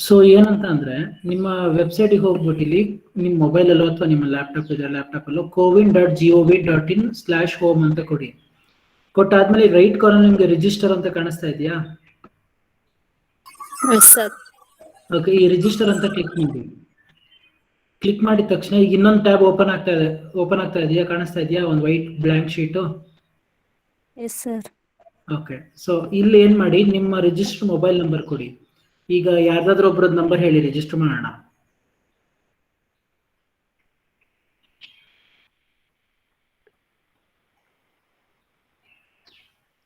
So ಏನಂತ ಅಂದ್ರೆ ನಿಮ್ಮ ವೆಬ್ಸೈಟಿಗೆ ಹೋಗ್ಬಿಟ್ಟು ಇಲ್ಲಿ ನಿಮ್ಮ ಮೊಬೈಲಲ್ಲೋ ಅಥವಾ ನಿಮ್ಮ ಲ್ಯಾಪ್ಟಾಪ್ ಇದೆ ಲ್ಯಾಪ್ಟಾಪಲ್ಲೋ cowin.gov.in/home ಅಂತ ಕೊಡಿ. ಕೊಟ್ಟಾದ್ಮೇಲೆ ರೈಟ್ ಕಾರ್ನರ್ ನಿಮಗೆ ರಿಜಿಸ್ಟರ್ ಅಂತ ಕಾಣಿಸ್ತಾ ಇದೆಯಾ? ಸರ್. ಓಕೆ, ಈ ರಿಜಿಸ್ಟರ್ ಅಂತ ಕ್ಲಿಕ್ ಮಾಡಿ. ಕ್ಲಿಕ್ ಮಾಡಿದ ತಕ್ಷಣ ಈಗ ಇನ್ನೊಂದು ಟ್ಯಾಬ್ ಓಪನ್ ಆಗ್ತಾ ಇದೆಯಾ? ಕಾಣಿಸ್ತಾ ಇದೆಯಾ ಒಂದು white blank sheet? Yes sir. Okay, so ಇಲ್ಲಿ ಏನ್ ಮಾಡಿ, ನಿಮ್ಮ ರಿಜಿಸ್ಟರ್ ಮೊಬೈಲ್ ನಂಬರ್ ಕೊಡಿ. ಈಗ ಯಾರ್ದಾದ್ರೂ ಒಬ್ರದ್ದು ನಂಬರ್ ಹೇಳಿ, ರಿಜಿಸ್ಟರ್ ಮಾಡೋಣ.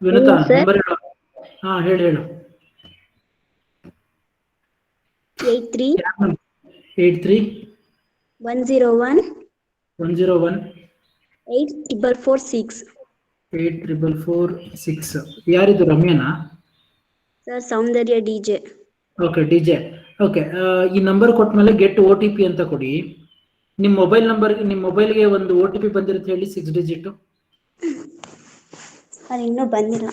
ವಿನುತಾ ನಂಬರ್ ಹೇಳು. ಹಾ ಹೇಳು. 83 83 101 101 8446. 8446. ಯಾರಿದು, ರಮ್ಯನಾ? ಸರ್, ಸೌಂದರ್ಯ ಡಿಜೆ. Okay, DJ. ಓಕೆ, ಈ ನಂಬರ್ ಕೊಟ್ಮೇಲೆ ಗೆಟ್ OTP ಅಂತ ಕೊಡಿ. ನಿಮ್ಮ ಮೊಬೈಲ್ಗೆ ಒಂದು OTP ಬಂದಿರುತ್ತೆ ಹೇಳಿ, 6 ಡಿಜಿಟ್. ಅದು ಇನ್ನೂ ಬಂದಿಲ್ಲ.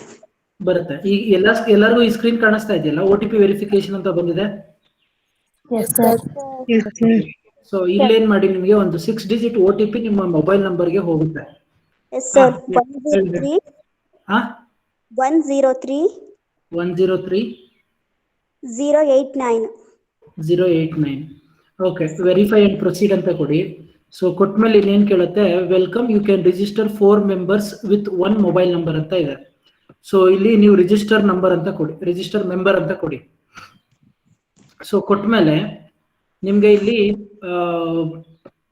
ಬರುತ್ತೆ. ಈಗ ಎಲ್ಲರಿಗೂ ಈ ಸ್ಕ್ರೀನ್ ಕಾಣಿಸ್ತಾ ಇದೆಯಲ್ಲ, OTP ವೆರಿಫಿಕೇಶನ್ ಅಂತ ಬಂದಿದೆ. ಸೊ ಇಲ್ಲೇನ್ ಮಾಡಿ, ನಿಮಗೆ ಒಂದು 6 ಡಿಜಿಟ್ OTP ನಿಮ್ಮ ಮೊಬೈಲ್ ನಂಬರ್ಗೆ ಹೋಗುತ್ತೆ. Yes sir. 103 103 089. Okay, verify and proceed ಅಂತ ಕೊಡಿ. ಸೊ ಕೊಟ್ಮೇಲೆ ಇನ್ನೇನ್ ಕೇಳುತ್ತೆ, welcome, you can register 4 members with 1 mobile number ಅಂತ ಇದೆ. ಸೊ ಇಲ್ಲಿ ನೀವು ರಿಜಿಸ್ಟರ್ ನಂಬರ್ ಅಂತ ಕೊಡಿ, ರಿಜಿಸ್ಟರ್ ಮೆಂಬರ್ ಅಂತ ಕೊಡಿ. ಸೊ ಕೊಟ್ಮೇಲೆ ನಿಮ್ಗೆ ಇಲ್ಲಿ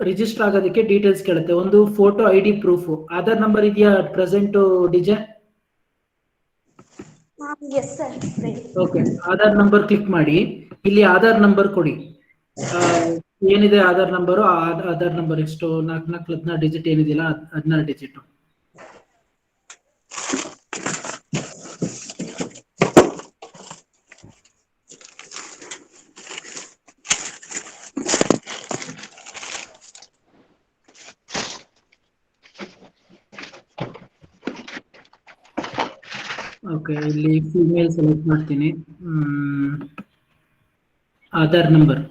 ರಿಜಿಸ್ಟರ್ ಆಗೋದಕ್ಕೆ ಡೀಟೇಲ್ಸ್ ಕೇಳುತ್ತೆ. ಒಂದು photo, ID proof, Aadhaar number ಇದೆಯಾ ಪ್ರೆಸೆಂಟ್ ಡಿಜೆ? ಓಕೆ, ಆಧಾರ್ ನಂಬರ್ ಕ್ಲಿಕ್ ಮಾಡಿ. ಇಲ್ಲಿ ಆಧಾರ್ ನಂಬರ್ ಕೊಡಿ. ಏನಿದೆ ಆಧಾರ್ ನಂಬರು, ಆಧಾರ್ ನಂಬರ್ ಎಷ್ಟು, 4 ಡಿಜಿಟ್ ಏನಿದೆಯಲ್ಲ 16 ಡಿಜಿಟ್. ಓಕೆ, ಇಲ್ಲಿ ಫಿಮೇಲ್ ಸೆಲೆಕ್ಟ್ ಮಾಡ್ತೀನಿ. ಆಧಾರ್ ನಂಬರ್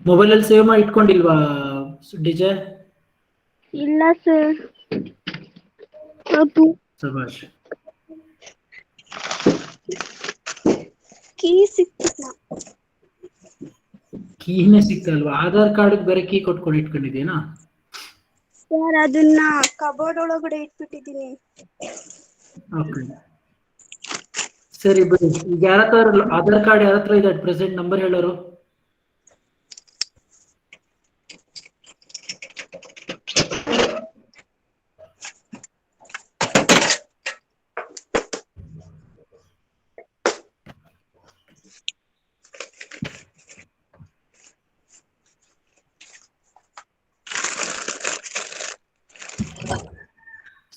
ಮೊಬೈಲಲ್ಲಿ ಸೇವ್ ಮಾಡಿ ಇಟ್ಕೊಂಡಿಲ್ವಾ ಡಿಜೆ? ಇಲ್ಲ ಸರ್. ಸಬಾಷ್. ಕೀನೇ ಸಿಕ್ತಲ್ವಾ? ಆಧಾರ್ ಕಾರ್ಡ್ ಬೇರೆ ಕೀ ಕೊಟ್ಕೊಂಡು ಇಟ್ಕೊಂಡಿದ್ದೀನಾ ಸರ್? ಅದನ್ನ ಕಬೋರ್ಡ್ ಒಳಗಡೆ ಇಟ್ಬಿಟ್ಟಿದ್ದೀನಿ. ಓಕೆ, ಸರಿ ಬಿಡಿ. ಈಗ ಯಾರತ್ರ ಆಧಾರ್ ಕಾರ್ಡ್ ಯಾರತ್ರ ಇದೆ ಪ್ರೆಸೆಂಟ್? ನಂಬರ್ ಹೇಳೋರು.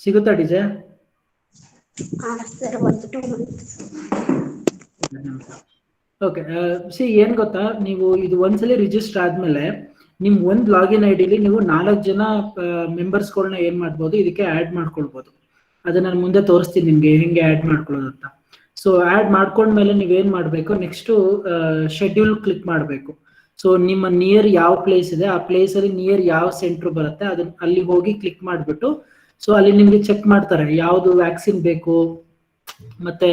ಸಿಗುತ್ತಾ ಡಿಜೆ? ಓಕೆ, ಏನ್ ಗೊತ್ತಾ, ನೀವು ಇದು ಒಂದ್ಸಲಿ ರಿಜಿಸ್ಟರ್ ಆದ್ಮೇಲೆ ನಿಮ್ ಒಂದ್ ಲಾಗಿನ್ ಐಡಿಲಿ ನೀವು 4 ಜನ ಮೆಂಬರ್ಸ್ಗಳನ್ನ ಏನ್ ಮಾಡ್ಬೋದು, ಇದಕ್ಕೆ ಆಡ್ ಮಾಡ್ಕೊಳ್ಬೋದು. ಅದನ್ನ ನಾನು ಮುಂದೆ ತೋರಿಸ್ತೀನಿ ನಿಮ್ಗೆ ಹೆಂಗೆ ಆಡ್ ಮಾಡ್ಕೊಳ್ಳೋದು ಅಂತ. ಸೊ ಆಡ್ ಮಾಡ್ಕೊಂಡ್ಮೇಲೆ ನೀವೇನ್ ಮಾಡ್ಬೇಕು, ನೆಕ್ಸ್ಟ್ ಶೆಡ್ಯೂಲ್ ಕ್ಲಿಕ್ ಮಾಡಬೇಕು. ಸೊ ನಿಮ್ಮ ನಿಯರ್ ಯಾವ ಪ್ಲೇಸ್ ಇದೆ, ಆ ಪ್ಲೇಸ್ ಅಲ್ಲಿ ನಿಯರ್ ಯಾವ ಸೆಂಟರ್ ಬರುತ್ತೆ, ಅದನ್ನ ಅಲ್ಲಿ ಹೋಗಿ ಕ್ಲಿಕ್ ಮಾಡ್ಬಿಟ್ಟು, ಸೊ ಅಲ್ಲಿ ನಿಮ್ಗೆ ಚೆಕ್ ಮಾಡ್ತಾರೆ ಯಾವ್ದು ವ್ಯಾಕ್ಸಿನ್ ಬೇಕು, ಮತ್ತೆ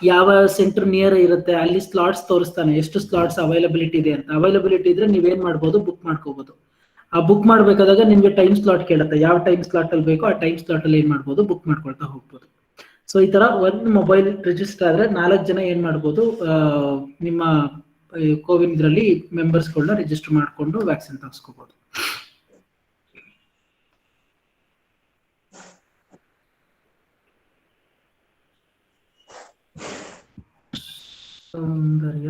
ಯಾವ ಸೆಂಟರ್ ನಿಯರ್ ಇರುತ್ತೆ, ಅಲ್ಲಿ ಸ್ಲಾಟ್ಸ್ ತೋರಿಸ್ತಾನೆ, ಎಷ್ಟು ಸ್ಲಾಟ್ಸ್ ಅವೈಲಬಿಲಿಟಿ ಇದೆ ಅಂತ. ಅವೈಲಬಿಲಿಟಿ ಇದ್ರೆ ನೀವೇನ್ ಮಾಡ್ಬೋದು, ಬುಕ್ ಮಾಡ್ಕೋಬಹುದು. ಆ ಬುಕ್ ಮಾಡ್ಬೇಕಾದಾಗ ನಿಮ್ಗೆ ಟೈಮ್ ಸ್ಲಾಟ್ ಕೇಳುತ್ತೆ, ಯಾವ ಟೈಮ್ ಸ್ಲಾಟ್ ಅಲ್ಲಿ ಬೇಕೋ ಆ ಟೈಮ್ ಸ್ಲಾಟ್ ಅಲ್ಲಿ ಏನ್ ಮಾಡ್ಬೋದು, ಬುಕ್ ಮಾಡ್ಕೊಳ್ತಾ ಹೋಗ್ಬೋದು. ಸೊ ಈ ತರ ಒಂದು ಮೊಬೈಲ್ ರಿಜಿಸ್ಟರ್ ಆದ್ರೆ 4 ಜನ ಏನ್ ಮಾಡ್ಬೋದು, ನಿಮ್ಮ ಕೋವಿನ್ ಇದರಲ್ಲಿ ಮೆಂಬರ್ಸ್ಗಳನ್ನ ರಿಜಿಸ್ಟರ್ ಮಾಡ್ಕೊಂಡು ವ್ಯಾಕ್ಸಿನ್ ತರಿಸ್ಕೋಬಹುದು. ಸೌಂದರ್ಯ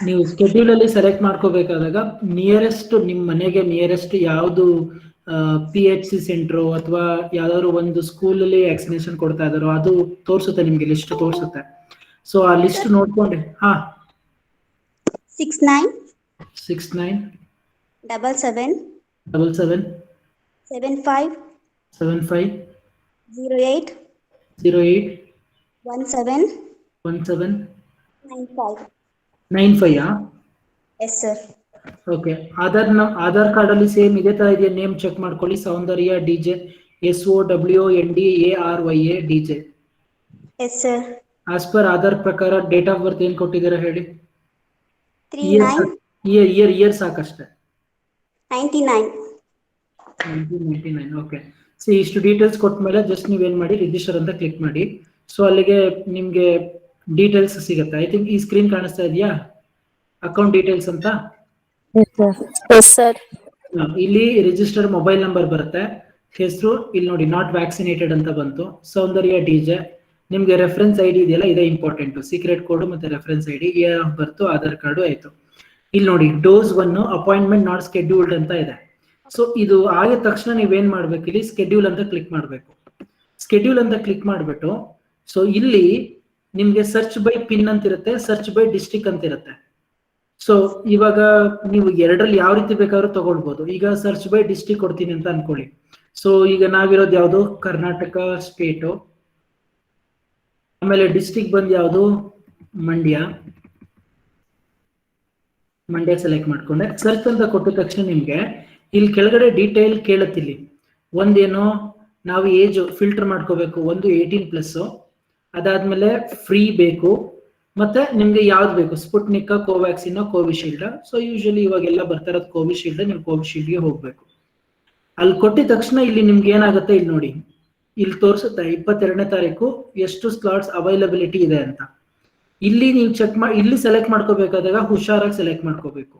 ನೀವು ಸ್ಕೆಡ್ಯೂಲ್ ಅಲ್ಲಿ ಸೆಲೆಕ್ಟ್ ಮಾಡ್ಕೋಬೇಕಾದಾಗ ನಿಯರೆಸ್ಟ್ ನಿಮ್ಮ ಮನೆಗೆ ನಿಯರೆಸ್ಟ್ ಯಾವುದು PHC ಸೆಂಟ್ರು ಅಥವಾ ಯಾವ್ದಾದ್ರು ಒಂದು ಸ್ಕೂಲಲ್ಲಿ ವ್ಯಾಕ್ಸಿನೇಷನ್ ಕೊಡ್ತಾ ಇದಾರೋ ಅದು ತೋರಿಸುತ್ತೆ, ನಿಮ್ಗೆ ಲಿಸ್ಟ್ ತೋರಿಸುತ್ತೆ. ಸೊ ಆ list ನೋಡ್ಕೊಂಡೆ 69 69 77 77 75 75 08 08 17 17 95. 95 Yes, sir. Okay. Aadhaar card ಅಲ್ಲಿ ಸೇಮ್ ಇದೇ ತರ ಇದೆಯಾ? ನೇಮ್ ಚೆಕ್ ಮಾಡ್ಕೊಳ್ಳಿ. ಸೌಂದರ್ಯ DJ SOWNDARYA DJ. Yes, sir. As per Aadhaar ಪ್ರಕಾರ ಡೇಟ್ ಆಫ್ ಬರ್ತ್ ಏನ್ ಕೊಟ್ಟಿದ್ದೀರಾ ಹೇಳಿ? 39 ಇಯರ್ ಸಾಕಷ್ಟೇ. 99. 1999. ಓಕೆ. ಸಿ ಇಷ್ಟು ಡೀಟೇಲ್ಸ್ ಕೊಟ್ಟ ಮೇಲೆ ಜಸ್ಟ್ ನೀವೇನ್ ಮಾಡಿ ರಿಜಿಸ್ಟರ್ ಅಂತ ಕ್ಲಿಕ್ ಮಾಡಿ. ಸೊ ಅಲ್ಲಿಗೆ ನಿಮ್ಗೆ ಡೀಟೇಲ್ಸ್ ಸಿಗುತ್ತೆ. ಐ ಥಿಂಕ್ ಈ ಸ್ಕ್ರೀನ್ ಕಾಣಿಸ್ತಾ ಇದೆಯಾ? ಅಕೌಂಟ್ ಡೀಟೇಲ್ಸ್ ಅಂತ. Yes sir. ಇಲ್ಲಿ ರಿಜಿಸ್ಟರ್ ಮೊಬೈಲ್ ನಂಬರ್ ಬರುತ್ತೆ, ಹೆಸರು ಇಲ್ಲಿ ನೋಡಿ ನಾಟ್ ವ್ಯಾಕ್ಸಿನೇಟೆಡ್ ಅಂತ ಬಂತು. ಸೌಂದರ್ಯ DJ. ನಿಮ್ಗೆ ರೆಫರೆನ್ಸ್ ID ಇದೆಯಲ್ಲ, ಇದೇ ಇಂಪಾರ್ಟೆಂಟ್. ಸೀಕ್ರೆಟ್ ಕೋಡ್ ಮತ್ತೆ reference ID, year of birth, Aadhaar card ಆಯ್ತು. ಇಲ್ಲಿ ನೋಡಿ ಡೋಸ್ 1 ಅಪಾಯಿಂಟ್ಮೆಂಟ್ ನಾಟ್ ಸ್ಕೆಡ್ಯೂಲ್ಡ್ ಅಂತ ಇದೆ. ಸೊ ಇದು ಆಗಿದ ತಕ್ಷಣ ನೀವೇನ್ ಮಾಡ್ಬೇಕು, ಇಲ್ಲಿ ಸ್ಕೆಡ್ಯೂಲ್ ಅಂತ ಕ್ಲಿಕ್ ಮಾಡ್ಬೇಕು. ಸ್ಕೆಡ್ಯೂಲ್ ಅಂತ ಕ್ಲಿಕ್ ಮಾಡ್ಬಿಟ್ಟು ಸೊ ಇಲ್ಲಿ ನಿಮ್ಗೆ ಸರ್ಚ್ ಬೈ ಪಿನ್ ಅಂತ ಇರುತ್ತೆ, ಸರ್ಚ್ ಬೈ ಡಿಸ್ಟ್ರಿಕ್ಟ್ ಅಂತ ಇರುತ್ತೆ. ಸೊ ಇವಾಗ ನೀವು ಎರಡರಲ್ಲಿ ಯಾವ ರೀತಿ ಬೇಕಾದ್ರೂ ತಗೊಳ್ಬಹುದು. ಈಗ ಸರ್ಚ್ ಬೈ ಡಿಸ್ಟ್ರಿಕ್ಟ್ ಕೊಡ್ತೀನಿ ಅಂತ ಅನ್ಕೊಳ್ಳಿ. ಸೊ ಈಗ ನಾವಿರೋದು ಯಾವುದು? ಕರ್ನಾಟಕ ಸ್ಟೇಟು. ಆಮೇಲೆ ಡಿಸ್ಟ್ರಿಕ್ಟ್ ಬಂದು ಯಾವುದು? ಮಂಡ್ಯ ಸೆಲೆಕ್ಟ್ ಮಾಡ್ಕೊಂಡೆ. ಸರ್ಚ್ ಅಂತ ಕೊಟ್ಟ ತಕ್ಷಣ ನಿಮ್ಗೆ ಇಲ್ಲಿ ಕೆಳಗಡೆ ಡೀಟೇಲ್ ಕೇಳುತ್ತಿಲ್ಲಿ. ಒಂದೇನೋ ನಾವು ಏಜ್ ಫಿಲ್ಟರ್ ಮಾಡ್ಕೋಬೇಕು, ಒಂದು 18+. ಅದಾದ್ಮೇಲೆ ಫ್ರೀ ಬೇಕು, ಮತ್ತೆ ನಿಮ್ಗೆ ಯಾವ್ದು ಬೇಕು, Sputnik, Covaxin, Covishield. So usually ಇವಾಗೆಲ್ಲ ಬರ್ತಾ ಇರೋದು ಕೋವಿಶೀಲ್ಡ್, ನೀವು ಕೋವಿಶೀಲ್ಡ್ಗೆ ಹೋಗ್ಬೇಕು. ಅಲ್ಲಿ ಕೊಟ್ಟಿದ ತಕ್ಷಣ ಇಲ್ಲಿ ನಿಮ್ಗೆ ಏನಾಗುತ್ತೆ, ಇಲ್ಲಿ ನೋಡಿ ಇಲ್ಲಿ ತೋರಿಸುತ್ತೆ 22ನೇ ತಾರೀಕು ಎಷ್ಟು ಸ್ಲಾಟ್ಸ್ ಅವೈಲಬಿಲಿಟಿ ಇದೆ ಅಂತ. ಇಲ್ಲಿ ನೀವು ಚೆಕ್ ಮಾಡಿ, ಇಲ್ಲಿ ಸೆಲೆಕ್ಟ್ ಮಾಡ್ಕೋಬೇಕಾದಾಗ ಹುಷಾರಾಗಿ ಸೆಲೆಕ್ಟ್ ಮಾಡ್ಕೋಬೇಕು.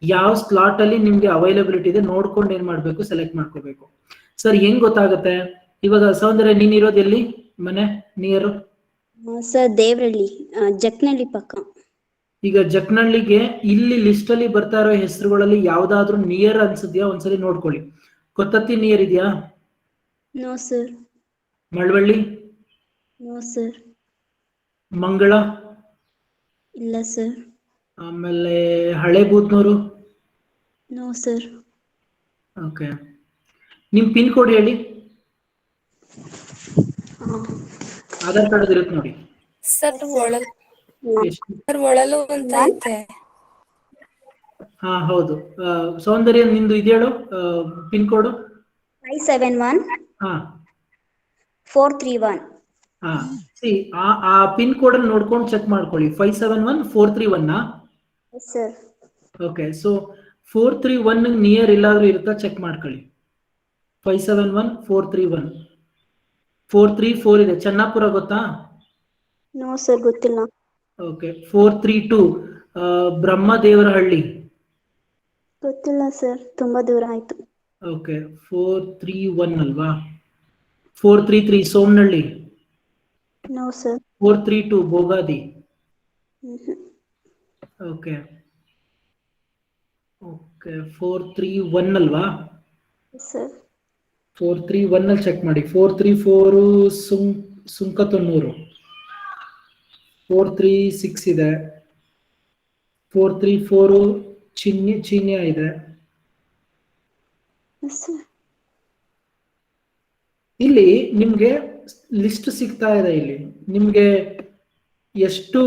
ಯಾವ ಸ್ಲಾಟ್ ಅಲ್ಲಿ ನಿಮ್ಗೆ ಅವೈಲಬಿಲಿಟಿ ಇದೆ ನೋಡ್ಕೊಂಡು ಏನ್ ಮಾಡ್ಬೇಕು, ಸೆಲೆಕ್ಟ್ ಮಾಡ್ಕೋಬೇಕು. ಸರ್ ಹೆಂಗ್ ಗೊತ್ತಾಗುತ್ತೆ? ಇವಾಗ ಸೌಂದರ್ಯ ನೀನ್ ಇರೋದು ಎಲ್ಲಿ ಮನೆ? ನಿಯರು ಸರ್ ದೇವರಳ್ಳಿ, ಜಕ್ನಳ್ಳಿ ಪಕ್ಕ. ಈಗ ಜಕ್ನಳ್ಳಿಗೆ ಇಲ್ಲಿ ಲಿಸ್ಟ್ ಅಲ್ಲಿ ಬರ್ತಾ ಇರೋ ಹೆಸರುಗಳಲ್ಲಿ ಯಾವ್ದಾದ್ರು ನಿಯರ್ ಅನ್ಸಿದ್ಯಾ? ಒಂದ್ಸಲಿ ನೋಡ್ಕೊಳ್ಳಿ. ಕೊತ್ತತ್ತಿ ನಿಯರ್ ಇದೆಯಾ? No sir. Malavalli? No sir. Mangala? ಇಲ್ಲ ಸರ್. ಆಮೇಲೆ ಹಳೆ ಬೂದ್ನೂರು? No sir. ಓಕೆ. ನಿಮ್ ಪಿನ್ ಕೋಡ್ ಹೇಳಿ. ಆಧಾರ್ ಕಾರ್ಡ್ ಇರುತ್ತೆ ನೋಡಿ ಸರ್. ಒಳಲು ಅಂತ ಐತೆ. ಹೌದು. ಸೌಂದರ್ಯ ನಿಂದು ಇದೇಳು ಪಿನ್ ಕೋಡ್? 571 431. ಆ ಪಿನ್ ಕೋಡ್ ಅಲ್ಲಿ ನೋಡ್ಕೊಂಡು ಚೆಕ್ ಮಾಡ್ಕೊಳ್ಳಿ. 571 431. S sir. Okay. So 431 near ಎಲ್ಲಾದ್ರೂ ಇರುತ್ತಾ ಚೆಕ್ ಮಾಡ್ಕೊಳ್ಳಿ. 571 431. 434 ಇದೆ, ಚೆನ್ನಾಪುರ ಗೊತ್ತಾ? ನೋ ಸರ್, ಗೊತ್ತಿಲ್ಲ. ಓಕೆ. 432 ಬ್ರಹ್ಮದೇವರಹಳ್ಳಿ? ಗೊತ್ತಿಲ್ಲ ಸರ್, ತುಂಬಾ ದೂರ ಆಯ್ತು. ಓಕೆ. 431 ಅಲ್ವಾ? 433 Somanahalli? No sir. 432 Bogadi? Okay. 431 ಅಲ್ವಾ? ಸರ್. 431 ಅಲ್ಲಿ ಚೆಕ್ ಮಾಡಿ. 434 ಸುಂಕತೊನ್ನೂರು. 436 ಇದೆ. 434 ಚೀನ್ಯ ಇದೆ. ಇಲ್ಲಿ ನಿಮ್ಗೆ ಲಿಸ್ಟ್ ಸಿಗ್ತಾ ಇದೆ. ಇಲ್ಲಿ ನಿಮ್ಗೆ ಎಷ್ಟು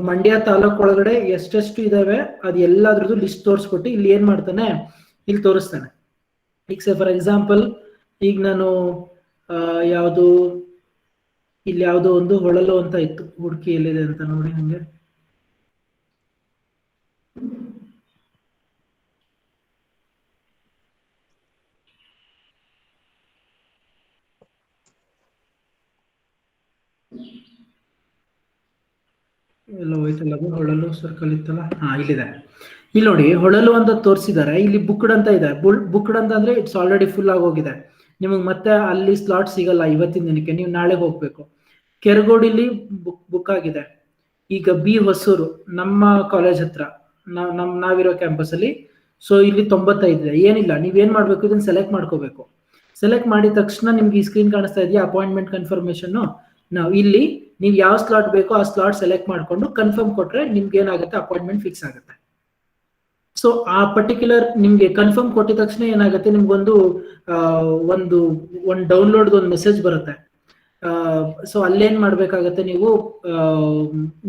ಮಂಡ್ಯ ತಾಲೂಕು ಒಳಗಡೆ ಎಷ್ಟೆಷ್ಟು ಇದಾವೆ ಅದು ಎಲ್ಲಾದ್ರದ್ದು ಲಿಸ್ಟ್ ತೋರಿಸ್ಬಿಟ್ಟು ಇಲ್ಲಿ ಏನ್ ಮಾಡ್ತಾನೆ, ಇಲ್ಲಿ ತೋರಿಸ್ತಾನೆ. ಈಗ ಫಾರ್ ಎಕ್ಸಾಂಪಲ್ ಈಗ ನಾನು ಯಾವುದು ಇಲ್ಲಿ ಯಾವುದೋ ಒಂದು ಹೊಳಲು ಅಂತ ಇತ್ತು, ಹುಡುಕಿ ಎಲ್ಲಿದೆ ಅಂತ ನೋಡಿ. ಹಂಗೆ ಎಲ್ಲ ಹೋಯ್ತಲ್ಲ, ಹೊಳಲು ಸರ್ಕಲ್ ಇತ್ತಲ್ಲ, ಇಲ್ಲಿದೆ. ಇಲ್ಲಿ ನೋಡಿ ಹೊಳಲು ಅಂತ ತೋರಿಸಿದ್ದಾರೆ. ಇಲ್ಲಿ ಬುಕ್ಡ್ ಅಂತ ಇದೆ. ಬುಕ್ಡ್ ಅಂತ ಅಂದ್ರೆ ಇಟ್ಸ್ ಆಲ್ರೆಡಿ ಫುಲ್ ಆಗೋಗಿದೆ. ನಿಮಗೆ ಮತ್ತೆ ಅಲ್ಲಿ ಸ್ಲಾಟ್ ಸಿಗಲ್ಲ ಇವತ್ತಿನ ದಿನಕ್ಕೆ, ನೀವು ನಾಳೆಗೆ ಹೋಗ್ಬೇಕು. ಕೆರಗೋಡಿಲಿ ಬುಕ್ ಆಗಿದೆ. ಈಗ ಬಿ ಹೊಸೂರು ನಮ್ಮ ಕಾಲೇಜ್ ಹತ್ರ ನಾವಿರೋ ಕ್ಯಾಂಪಸ್ ಅಲ್ಲಿ, ಸೊ ಇಲ್ಲಿ 95 ಇದೆ. ಏನಿಲ್ಲ, ನೀವೇನ್ ಮಾಡ್ಬೇಕು, ಇದನ್ನ ಸೆಲೆಕ್ಟ್ ಮಾಡ್ಕೋಬೇಕು. ಸೆಲೆಕ್ಟ್ ಮಾಡಿದ ತಕ್ಷಣ ನಿಮ್ಗೆ ಈ ಸ್ಕ್ರೀನ್ ಕಾಣಿಸ್ತಾ ಇದೆಯಾ, ಅಪಾಯಿಂಟ್ಮೆಂಟ್ ಕನ್ಫರ್ಮೇಶನ್. ನಾವು ಇಲ್ಲಿ ನೀವು ಯಾವ ಸ್ಲಾಟ್ ಬೇಕೋ ಆ ಸ್ಲಾಟ್ ಸೆಲೆಕ್ಟ್ ಮಾಡ್ಕೊಂಡು ಕನ್ಫರ್ಮ್ ಕೊಟ್ರೆ ನಿಮ್ಗೆ ಏನಾಗುತ್ತೆ, ಅಪಾಯಿಂಟ್ಮೆಂಟ್ ಫಿಕ್ಸ್ ಆಗುತ್ತೆ. ಸೊ ಆ ಪರ್ಟಿಕ್ಯುಲರ್ ನಿಮ್ಗೆ ಕನ್ಫರ್ಮ್ ಕೊಟ್ಟಿದ ತಕ್ಷಣ ಏನಾಗುತ್ತೆ, ನಿಮ್ಗೊಂದು ಒಂದು ಡೌನ್ಲೋಡ್ ಒಂದು ಮೆಸೇಜ್ ಬರುತ್ತೆ. ಸೊ ಅಲ್ಲೇನ್ ಮಾಡ್ಬೇಕಾಗತ್ತೆ, ನೀವು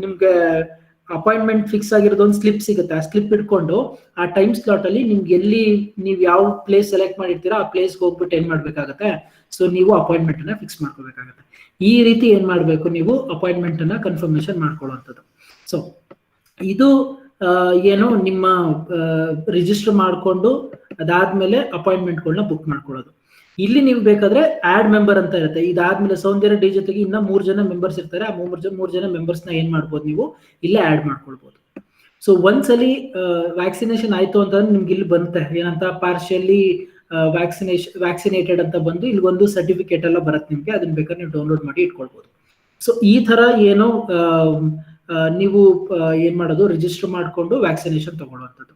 ನಿಮ್ಗೆ ಅಪಾಯಿಂಟ್ಮೆಂಟ್ ಫಿಕ್ಸ್ ಆಗಿರೋದು ಒಂದು ಸ್ಲಿಪ್ ಸಿಗುತ್ತೆ. ಆ ಸ್ಲಿಪ್ ಇಟ್ಕೊಂಡು ಆ ಟೈಮ್ ಸ್ಲಾಟ್ ಅಲ್ಲಿ ನಿಮ್ಗೆ ಎಲ್ಲಿ ನೀವು ಯಾವ ಪ್ಲೇಸ್ ಸೆಲೆಕ್ಟ್ ಮಾಡಿರ್ತೀರಾ ಆ ಪ್ಲೇಸ್ಗೆ ಹೋಗ್ಬಿಟ್ಟು ಏನ್ ಮಾಡ್ಬೇಕಾಗತ್ತೆ, ಸೊ ನೀವು ಅಪಾಯಿಂಟ್ಮೆಂಟ್ ಅನ್ನ ಫಿಕ್ಸ್ ಮಾಡ್ಕೋಬೇಕಾಗತ್ತೆ. ಈ ರೀತಿ ಏನ್ ಮಾಡ್ಬೇಕು, ನೀವು ಅಪಾಯಿಂಟ್ಮೆಂಟ್ ಅನ್ನ ಕನ್ಫರ್ಮೇಶನ್ ಮಾಡ್ಕೊಳ್ಳುವಂಥದ್ದು. ಸೊ ಇದು ಏನು ನಿಮ್ಮ ರಿಜಿಸ್ಟರ್ ಮಾಡ್ಕೊಂಡು ಅದಾದ್ಮೇಲೆ ಅಪಾಯಿಂಟ್ಮೆಂಟ್ಗಳನ್ನ ಬುಕ್ ಮಾಡ್ಕೊಳ್ಳೋದು. ಇಲ್ಲಿ ನೀವು ಬೇಕಾದ್ರೆ ಆಡ್ ಮೆಂಬರ್ ಅಂತ ಇರುತ್ತೆ. ಇದಾದ್ಮೇಲೆ ಸೌಂದರ್ಯ ಡಿ ಜೊತೆಗೆ ಇನ್ನ 3 ಜನ ಮೆಂಬರ್ಸ್ ಇರ್ತಾರೆ. ಆ 3 ಜನ ಮೆಂಬರ್ಸ್ ನ ಏನ್ ಮಾಡ್ಬೋದು, ನೀವು ಇಲ್ಲೇ ಆಡ್ ಮಾಡ್ಕೊಳ್ಬಹುದು. ಸೊ ಒಂದ್ಸಲಿ ವ್ಯಾಕ್ಸಿನೇಷನ್ ಆಯ್ತು ಅಂತಂದ್ರೆ ನಿಮ್ಗೆ ಇಲ್ಲಿ ಬರುತ್ತೆ ಏನಂತ, ಪಾರ್ಷಿಯಲಿ ವ್ಯಾಕ್ಸಿನೇಟೆಡ್ ಅಂತ ಬಂದು ಇಲ್ಲಿ ಒಂದು ಸರ್ಟಿಫಿಕೇಟ್ ಎಲ್ಲ ಬರುತ್ತೆ ನಿಮ್ಗೆ. ಅದನ್ನ ಬೇಕಾದ್ರೆ ನೀವು ಡೌನ್ಲೋಡ್ ಮಾಡಿ ಇಟ್ಕೊಳ್ಬಹುದು. ಸೊ ಈ ತರ ಏನೋ ನೀವು ಏನ್ ಮಾಡೋದು, ರಿಜಿಸ್ಟರ್ ಮಾಡ್ಕೊಂಡು ವ್ಯಾಕ್ಸಿನೇಷನ್ ತಗೊಳ್ಳುವಂಥದ್ದು.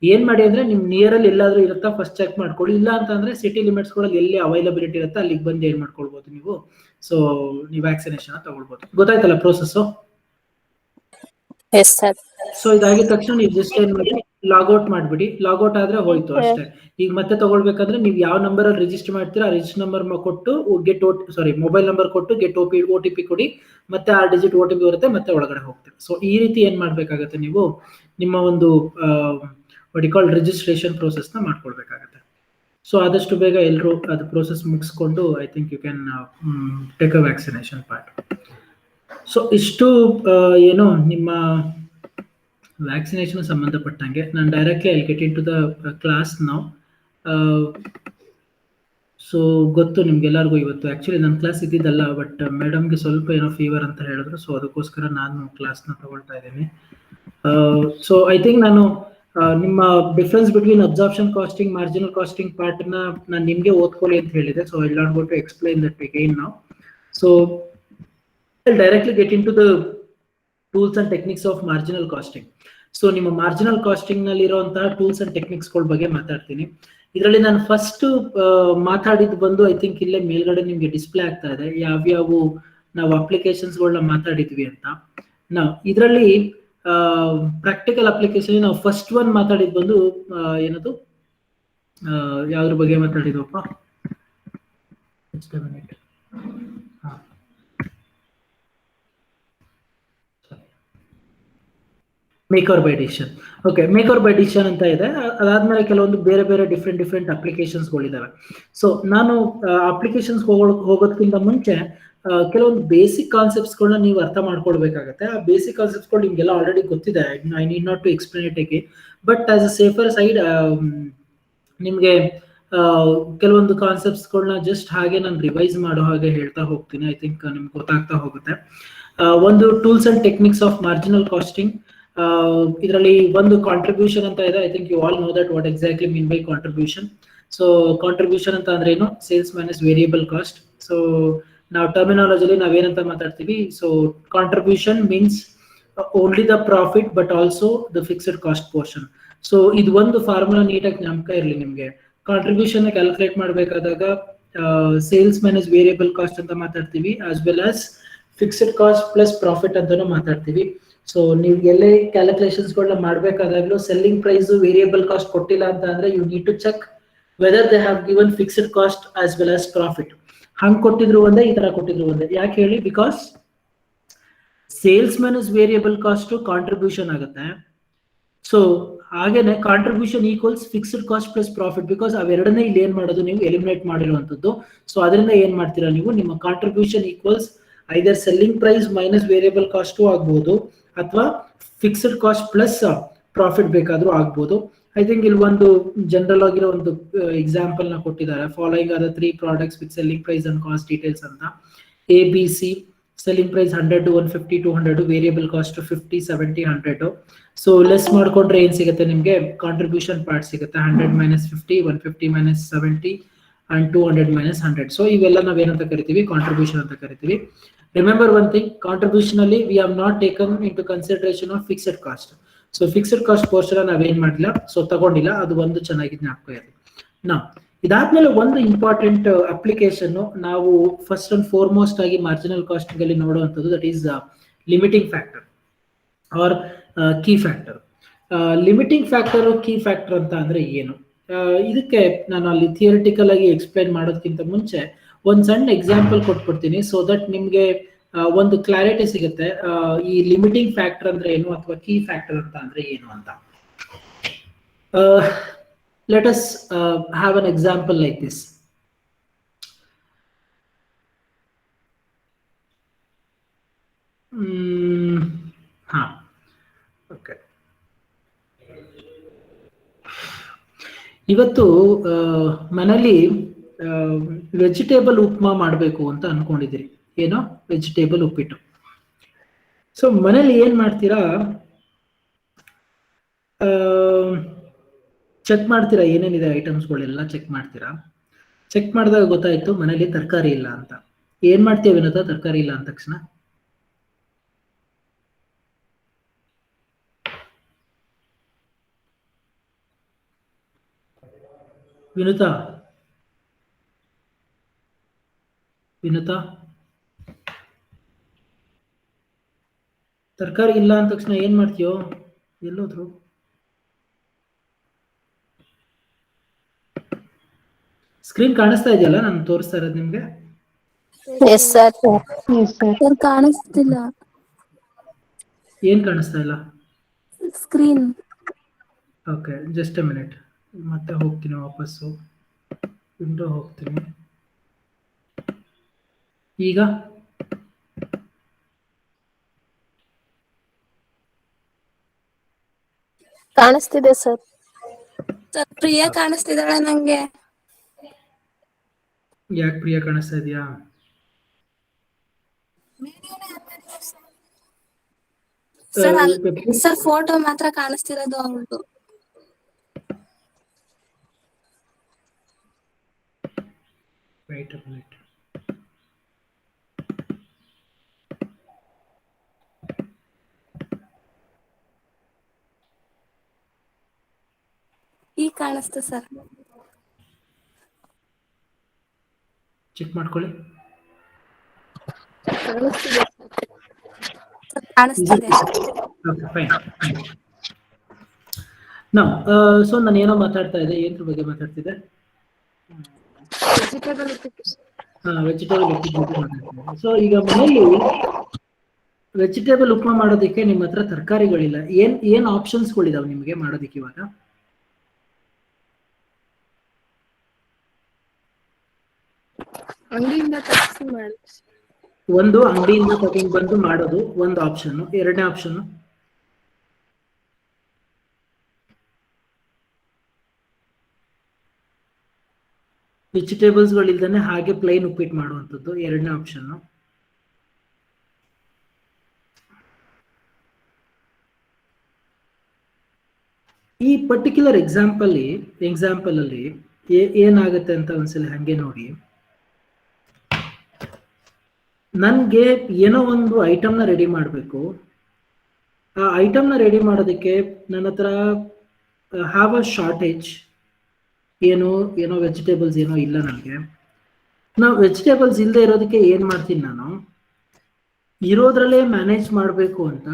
ಏನ್ ಮಾಡಿ ಅಂದ್ರೆ ನಿಮ್ ನಿಯರ್ ಅಲ್ಲಿ ಎಲ್ಲಾದ್ರೂ ಇರುತ್ತಾ ಫಸ್ಟ್ ಚೆಕ್ ಮಾಡ್ಕೊಳ್ಳಿ. ಇಲ್ಲ ಅಂತಂದ್ರೆ ಸಿಟಿ ಲಿಮಿಟ್ಸ್ ಗಳಲ್ಲಿ ಎಲ್ಲಿ ಅವೈಲಬಿಲಿಟಿ ಇರುತ್ತೆ ಅಲ್ಲಿಗೆ ಬಂದು ಏನ್ ಮಾಡ್ಕೊಳ್ಬಹುದು ನೀವು, ಸೊ ನೀವು ವ್ಯಾಕ್ಸಿನೇಷನ್ ತಗೊಳ್ಬಹುದು. ಗೊತ್ತಾಯ್ತಲ್ಲ ಪ್ರೋಸೆಸ್? Yes sir. ಸೊ ಇದಾಗಿದ ತಕ್ಷಣ ನೀವು ಜಸ್ಟ್ ಏನ್ ಮಾಡಿ, ಲಾಗೌಟ್ ಮಾಡ್ಬಿಡಿ. ಲಾಗೌಟ್ ಆದ್ರೆ ಹೋಯ್ತು ಅಷ್ಟೇ. ಈಗ ಮತ್ತೆ ತಗೊಳ್ಬೇಕಂದ್ರೆ ನೀವು ಯಾವ ನಂಬರ್ ಅಲ್ಲಿ ರಿಜಿಸ್ಟರ್ ಮಾಡ್ತೀರಾ ಆ ರಿಜಿಸ್ಟರ್ ನಂಬರ್ ಕೊಟ್ಟು ಮೊಬೈಲ್ ನಂಬರ್ ಕೊಟ್ಟು ಗೆಟ್ OTP ಕೊಡಿ, ಮತ್ತೆ 6 ಡಿಜಿಟ್ OTP ಬರುತ್ತೆ, ಮತ್ತೆ ಒಳಗಡೆ ಹೋಗ್ತೀರಾ. ಸೊ ಈ ರೀತಿ ಏನ್ ಮಾಡ್ಬೇಕಾಗತ್ತೆ, ನೀವು ನಿಮ್ಮ ಒಂದು ರಿಜಿಸ್ಟ್ರೇಷನ್ ಪ್ರೋಸೆಸ್ ನ ಮಾಡ್ಕೊಳ್ಬೇಕಾಗತ್ತೆ. ಸೊ ಆದಷ್ಟು ಬೇಗ ಎಲ್ಲರೂ ಅದು ಪ್ರೋಸೆಸ್ ಮುಗಿಸ್ಕೊಂಡು I think you can take a vaccination part. So ಇಷ್ಟು ಏನು ನಿಮ್ಮ ವ್ಯಾಕ್ಸಿನೇಷನ್ ಸಂಬಂಧಪಟ್ಟಂಗೆ. ನಾನು directly I get into the class ನಾವು. ಸೊ ಗೊತ್ತು ನಿಮ್ಗೆಲ್ಲರಿಗೂ ಇವತ್ತು ಆಕ್ಚುಲಿ ನನ್ನ ಕ್ಲಾಸ್ ಇದ್ದಿದ್ದಲ್ಲ, ಬಟ್ ಮೇಡಮ್ಗೆ ಸ್ವಲ್ಪ ಏನೋ ಫೀವರ್ ಅಂತ ಹೇಳಿದ್ರು. ಸೊ ಅದಕ್ಕೋಸ್ಕರ ನಾನು ಕ್ಲಾಸ್ನ ತಗೊಳ್ತಾ ಇದ್ದೀನಿ. ಸೊ ಐ ಥಿಂಕ್ ನಾನು ನಿಮ್ಮ difference between absorption costing, marginal costing part ನಾನು ನಿಮ್ಗೆ ಓದ್ಕೊಳ್ಳಿ ಅಂತ ಹೇಳಿದೆ. So I not go to explain that again now. So directly get into the tools and techniques of marginal costing. So ನಿಮ್ಮ marginal costing ನಲ್ಲಿ ಇರುವಂತಹ tools and techniques ಗಳ ಬಗ್ಗೆ ಮಾತಾಡ್ತೀನಿ. ಇದರಲ್ಲಿ ನಾನು ಫಸ್ಟ್ ಮಾತಾಡಿದ್ದು ಬಂದು ಐ ಥಿಂಕ್ ಇಲ್ಲೇ ಮೇಲ್ಗಡೆ ನಿಮ್ಗೆ ಡಿಸ್ಪ್ಲೇ ಆಗ್ತಾ ಇದೆ ಯಾವ್ಯಾವು ನಾವು ಅಪ್ಲಿಕೇಶನ್ಸ್ ಗಳನ್ನ ಮಾತಾಡಿದ್ವಿ ಅಂತ. ನಾವು ಇದರಲ್ಲಿ ಪ್ರಾಕ್ಟಿಕಲ್ ಅಪ್ಲಿಕೇಶನ್ ನಾವು ಫಸ್ಟ್ ಒನ್ ಮಾತಾಡಿದ್ ಬಂದು ಏನದು, ಯಾವ್ದ್ರ ಬಗ್ಗೆ ಮಾತಾಡಿದ್ವಪ್ಪ, make or buy decision. Okay, make or buy decision ಅಂತ ಇದೆ. ಅದಾದ್ಮೇಲೆ ಕೆಲವೊಂದು ಬೇರೆ ಬೇರೆ ಡಿಫ್ರೆಂಟ್ ಅಪ್ಲಿಕೇಶನ್ಸ್ಗಳಿದಾವೆ. ಸೊ ನಾನು ಅಪ್ಲಿಕೇಶನ್ಸ್ ಹೋಗೋದಕ್ಕಿಂತ ಮುಂಚೆ ಕೆಲವೊಂದು ಬೇಸಿಕ್ ಕಾನ್ಸೆಪ್ಟ್ಸ್ಗಳನ್ನ ನೀವು ಅರ್ಥ ಮಾಡ್ಕೊಳ್ಬೇಕಾಗತ್ತೆ. ಆ ಬೇಸಿಕ್ ಕಾನ್ಸೆಪ್ಟ್ಸ್ಗಳು ನಿಮ್ಗೆಲ್ಲ ಆಲ್ರೆಡಿ ಗೊತ್ತಿದೆ. I need not to explain it again. But as a safer side ನಿಮ್ಗೆ ಕೆಲವೊಂದು ಕಾನ್ಸೆಪ್ಟ್ಸ್ಗಳನ್ನ ಜಸ್ಟ್ ಹಾಗೆ ನಾನು ರಿವೈಸ್ ಮಾಡೋ ಹಾಗೆ ಹೇಳ್ತಾ ಹೋಗ್ತೀನಿ. ಐ ಥಿಂಕ್ ನಿಮ್ಗೆ ಗೊತ್ತಾಗ್ತಾ ಹೋಗುತ್ತೆ. ಒಂದು tools and techniques of marginal costing. ಇದರಲ್ಲಿ ಒಂದು ಕಾಂಟ್ರಿಬ್ಯೂಷನ್ ಅಂತ ಇದೆ. I think you all know that what exactly mean by contribution. So contribution ಅಂತ ಅಂದ್ರೆ ಏನು, sales minus variable cost. So ನಾವು ಟರ್ಮಿನಾಲಜಿಲಿ ನಾವೇನಂತ ಮಾತಾಡ್ತೀವಿ, so contribution means only the profit but also the fixed cost portion. So ಇದು ಒಂದು formula ನೀಟಾಗಿ ಜ್ಞಾಪಕ ಇರಲಿ ನಿಮ್ಗೆ. ಕಾಂಟ್ರಿಬ್ಯೂಷನ್ ಕ್ಯಾಲ್ಕುಲೇಟ್ ಮಾಡಬೇಕಾದಾಗ ಸೇಲ್ಸ್ ಮೈನಸ್ ವೇರಿಯಬಲ್ ಕಾಸ್ಟ್ ಅಂತ ಮಾತಾಡ್ತೀವಿ, as well as fixed cost plus profit ಅಂತಾನು ಮಾತಾಡ್ತೀವಿ. ಸೊ ನೀವು ಎಲ್ಲೇ ಕ್ಯಾಲ್ಕುಲೇಷನ್ಸ್ ಗಳನ್ನ ಮಾಡ್ಬೇಕಾದಾಗ್ಲೂ ಸೆಲ್ಲಿಂಗ್ ಪ್ರೈಸ್ ವೇರಿಯಬಲ್ ಕಾಸ್ಟ್ ಕೊಟ್ಟಿಲ್ಲ ಅಂತ ಅಂದ್ರೆ you need to check whether they have given fixed cost as well as profit. ಹಂಗ್ ಕೊಟ್ಟಿದ್ರು ಒಂದೇ, ಈ ತರ ಕೊಟ್ಟಿದ್ರು ಒಂದೇ. ಯಾಕೆ ಹೇಳಿ, because sales minus variable cost contribution ಆಗುತ್ತೆ. ಸೊ ಹಾಗೇನೆ contribution equals fixed cost plus profit, because ಅವೆರಡನ್ನೇ ಇಲ್ಲಿ ಏನ್ ಮಾಡೋದು, ನೀವು ಎಲಿಮಿನೇಟ್ ಮಾಡಿರುವಂತದ್ದು. ಸೊ ಅದರಿಂದ ಏನ್ ಮಾಡ್ತೀರಾ ನೀವು, ನಿಮ್ಮ contribution equals either selling price minus variable cost ಆಗ್ಬಹುದು ಅಥವಾ ಫಿಕ್ಸ್ಡ್ ಕಾಸ್ಟ್ ಪ್ಲಸ್ ಪ್ರಾಫಿಟ್ ಬೇಕಾದ್ರೂ ಆಗ್ಬೋದು. ಐ ಥಿಂಕ್ ಇಲ್ಲಿ ಒಂದು ಜನರಲ್ ಆಗಿರೋ ಒಂದು ಎಕ್ಸಾಂಪಲ್ ನ ಕೊಟ್ಟಿದ್ದಾರೆ. Following are the 3 products with selling price and cost details ಅಂತ. ABC selling price 100 to 150 200, variable cost 50 70 100. So less ಮಾಡ್ಕೊಂಡ್ರೆ ಏನ್ ಸಿಗುತ್ತೆ ನಿಮ್ಗೆ, ಕಾಂಟ್ರಿಬ್ಯೂಷನ್ ಪಾರ್ಟ್ ಸಿಗುತ್ತೆ. 100 - 50 150 - 70 and 200 minus 100. So ಇವೆಲ್ಲ ನಾವೇನಂತ ಕರಿತೀವಿ, ಕಾಂಟ್ರಿಬ್ಯೂಷನ್ ಅಂತ ಕರಿತೀವಿ. ರಿಮೆಂಬರ್ ಒನ್ ಥಿಂಗ್, ಕಾಂಟ್ರಿಬ್ಯೂಷನ್ ಅಲ್ಲಿ we have not taken into consideration of fixed cost. So fixed cost portion ನಾವೇನ್ ಮಾಡಿಲ್ಲ, ಸೊ ತಗೊಂಡಿಲ್ಲ. ಅದು ಒಂದು ಚೆನ್ನಾಗಿ ಜ್ಞಾಪಕ ಇರಲಿ. ನಾವು ಇದಾದ್ಮೇಲೆ ಒಂದು ಇಂಪಾರ್ಟೆಂಟ್ ಅಪ್ಲಿಕೇಶನ್ ನಾವು ಫಸ್ಟ್ ಅಂಡ್ ಫಾರ್ಮೋಸ್ಟ್ ಆಗಿ ಮಾರ್ಜಿನಲ್ ಕಾಸ್ಟಿಂಗ್ ಅಲ್ಲಿ ನೋಡುವಂಥದ್ದು, that is limiting factor or key factor. Limiting factor, key factor ಅಂತ ಅಂದ್ರೆ ಏನು? ಇದಕ್ಕೆ ನಾನು ಅಲ್ಲಿ ಥಿಯರಿಟಿಕಲ್ ಆಗಿ ಎಕ್ಸ್ಪ್ಲೈನ್ ಮಾಡೋದಕ್ಕಿಂತ ಮುಂಚೆ ಒಂದು ಸಣ್ಣ ಎಕ್ಸಾಂಪಲ್ ಕೊಟ್ಬಿಡ್ತೀನಿ, ಸೊ ದಟ್ ನಿಮ್ಗೆ ಒಂದು ಕ್ಲಾರಿಟಿ ಸಿಗುತ್ತೆ ಈ ಲಿಮಿಟಿಂಗ್ ಫ್ಯಾಕ್ಟರ್ ಅಂದ್ರೆ ಏನು ಅಥವಾ ಕೀ ಫ್ಯಾಕ್ಟರ್ ಅಂತ ಅಂದ್ರೆ ಏನು ಅಂತ. Let us have an example like this. ಹಾ, ಓಕೆ. ಇವತ್ತು ಮನೇಲಿ ವೆಜಿಟೇಬಲ್ ಉಪ್ಮಾ ಮಾಡಬೇಕು ಅಂತ ಅನ್ಕೊಂಡಿದ್ದೀರಿ. ಏನೋ ವೆಜಿಟೇಬಲ್ ಉಪ್ಪಿಟ್ಟು. ಸೊ ಮನೇಲಿ ಏನ್ ಮಾಡ್ತೀರಾ, ಚೆಕ್ ಮಾಡ್ತೀರಾ ಏನೇನಿದೆ ಐಟಮ್ಸ್ಗಳೆಲ್ಲ ಚೆಕ್ ಮಾಡ್ತೀರಾ. ಚೆಕ್ ಮಾಡಿದಾಗ ಗೊತ್ತಾಯ್ತು ಮನೇಲಿ ತರಕಾರಿ ಇಲ್ಲ ಅಂತ. ಏನ್ ಮಾಡ್ತೀವಿ ವಿನೋದ, ತರಕಾರಿ ಇಲ್ಲ ಅಂದ ತಕ್ಷಣ? ವಿನುತಾ ತರಕಾರಿ ಇಲ್ಲ ಅಂದ ತಕ್ಷಣ ಏನ್ ಮಾಡ್ತೀಯೋ? ಎಲ್ಲೋದ್ರು? ಸ್ಕ್ರೀನ್ ಕಾಣಿಸ್ತಾ ಇದೆಯಲ್ಲ ನಾನು ತೋರಿಸ್ತಾ ಇರೋದು ನಿಮ್ಗೆ? Yes sir. ಸರ್ ಕಾಣಿಸ್ತಿಲ್ಲ. ಏನ್ ಕಾಣಿಸ್ತಾ ಇಲ್ಲ? Screen. Okay, just A minute. ಮತ್ತೆ ಹೋಗ್ತೀನಿ ವಾಪಸ್ಸು, ವಿಂಡೋ ಹೋಗ್ತೀನಿ. ಈಗ ಕಾಣಿಸ್ತಿದೆ ಸರ್. ಸರ್ ಪ್ರಿಯಾ ಕಾಣಿಸ್ತಿದ್ದಾಳೆ ನಂಗೆ. ಯಾಕೆ ಪ್ರಿಯಾ ಕಾಣಿಸ್ತಾ ಇದೆಯಾ? ಸರ್ ಫೋಟೋ ಮಾತ್ರ ಕಾಣಿಸ್ತಿರೋದು ಅವ್ರದ್ದು. Wait a minute. ಈಗ ಕಾಣಿಸ್ತು ಸರ್. ಚೆಕ್ ಮಾಡ್ಕೊಳ್ಳಿ. ಕಾಣಿಸ್ತಿದೆ. Okay, fine. ನಾ ಸೊ ನಾನು ಏನೋ ಮಾತಾಡ್ತಾ ಇದ್ದೆ, ಏನ್ರ ಬಗ್ಗೆ ಮಾತಾಡ್ತಿದ್ದೆ? ವೆಜಿಟೇಬಲ್ ಉಪ್ಪಿಟ್ಟು. ಸೊ ಈಗ ಮನೆಯಲ್ಲಿ ವೆಜಿಟೇಬಲ್ ಉಪ್ಮಾ ಮಾಡೋದಕ್ಕೆ ನಿಮ್ಮ ಹತ್ರ ತರಕಾರಿಗಳಿಲ್ಲ. ಏನ್ ಆಪ್ಷನ್ಸ್ಗಳಿದಾವೆ ನಿಮಗೆ ಮಾಡೋದಕ್ಕೆ ಇವಾಗ? ಒಂದು ಅಂಗಡಿಯಿಂದ ತಗೊಂಡು ಬಂದು ಮಾಡೋದು ಒಂದು ಆಪ್ಷನ್. ಎರಡನೇ ಆಪ್ಷನ್ ವೆಜಿಟೇಬಲ್ಸ್ ಗಳಿಲ್ದಾನೆ ಹಾಗೆ ಪ್ಲೈನ್ ಉಪ್ಪಿಟ್ಟು ಮಾಡುವಂಥದ್ದು, ಎರಡನೇ ಆಪ್ಷನ್. ಈ ಪರ್ಟಿಕ್ಯುಲರ್ ಎಕ್ಸಾಂಪಲ್ ಅಲ್ಲಿ ಏನಾಗುತ್ತೆ ಅಂತ ಒಂದ್ಸಲ ಹಂಗೆ ನೋಡಿ. ನನ್ಗೆ ಏನೋ ಒಂದು ಐಟಮ್ನ ರೆಡಿ ಮಾಡಬೇಕು. ಆ ಐಟಮ್ನ ರೆಡಿ ಮಾಡೋದಕ್ಕೆ ನನ್ನ ಹತ್ರ ಹ್ಯಾವ್ ಅ ಶಾರ್ಟೇಜ್. ಏನೋ ವೆಜಿಟೇಬಲ್ಸ್ ಏನೋ ಇಲ್ಲ ನನಗೆ. ನಾವು ವೆಜಿಟೇಬಲ್ಸ್ ಇಲ್ಲದೆ ಇರೋದಕ್ಕೆ ಏನ್ ಮಾಡ್ತೀನಿ, ನಾನು ಇರೋದ್ರಲ್ಲೇ ಮ್ಯಾನೇಜ್ ಮಾಡಬೇಕು ಅಂತ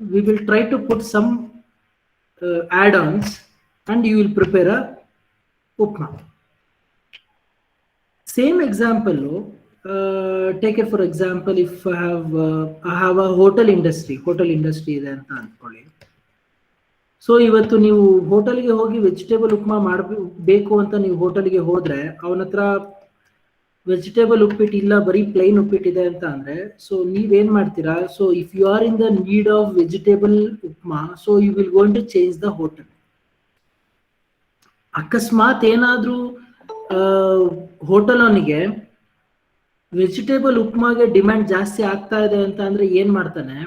we will try to put some add-ons and you will prepare a upma. Same example, take it for example, if I have a hotel industry ಇದೆ ಅಂತ ಅಂದ್ಕೊಳ್ಳಿ. ಸೊ ಇವತ್ತು ನೀವು ಹೋಟೆಲ್ಗೆ ಹೋಗಿ ವೆಜಿಟೇಬಲ್ ಉಪ್ಮಾ ಮಾಡಬೇಕು ಅಂತ ನೀವು ಹೋಟೆಲ್ಗೆ ಹೋದ್ರೆ ಅವನ ಹತ್ರ ವೆಜಿಟೇಬಲ್ ಉಪ್ಪಿಟ್ಟು ಇಲ್ಲ, ಬರೀ ಪ್ಲೈನ್ ಉಪ್ಪಿಟ್ಟಿದೆ ಅಂತ ಅಂದ್ರೆ, ಸೊ ನೀವೇನ್ ಮಾಡ್ತೀರಾ? So if you are in the need of vegetable upma, so you will going to change the hotel. ಅಕಸ್ಮಾತ್ ಏನಾದ್ರೂ ಹೋಟೆಲ್ ಅವನಿಗೆ ವೆಜಿಟೇಬಲ್ ಉಪ್ಮಾಗೆ ಡಿಮ್ಯಾಂಡ್ ಜಾಸ್ತಿ ಆಗ್ತಾ ಇದೆ ಅಂತ ಅಂದ್ರೆ ಏನ್ ಮಾಡ್ತಾನೆ,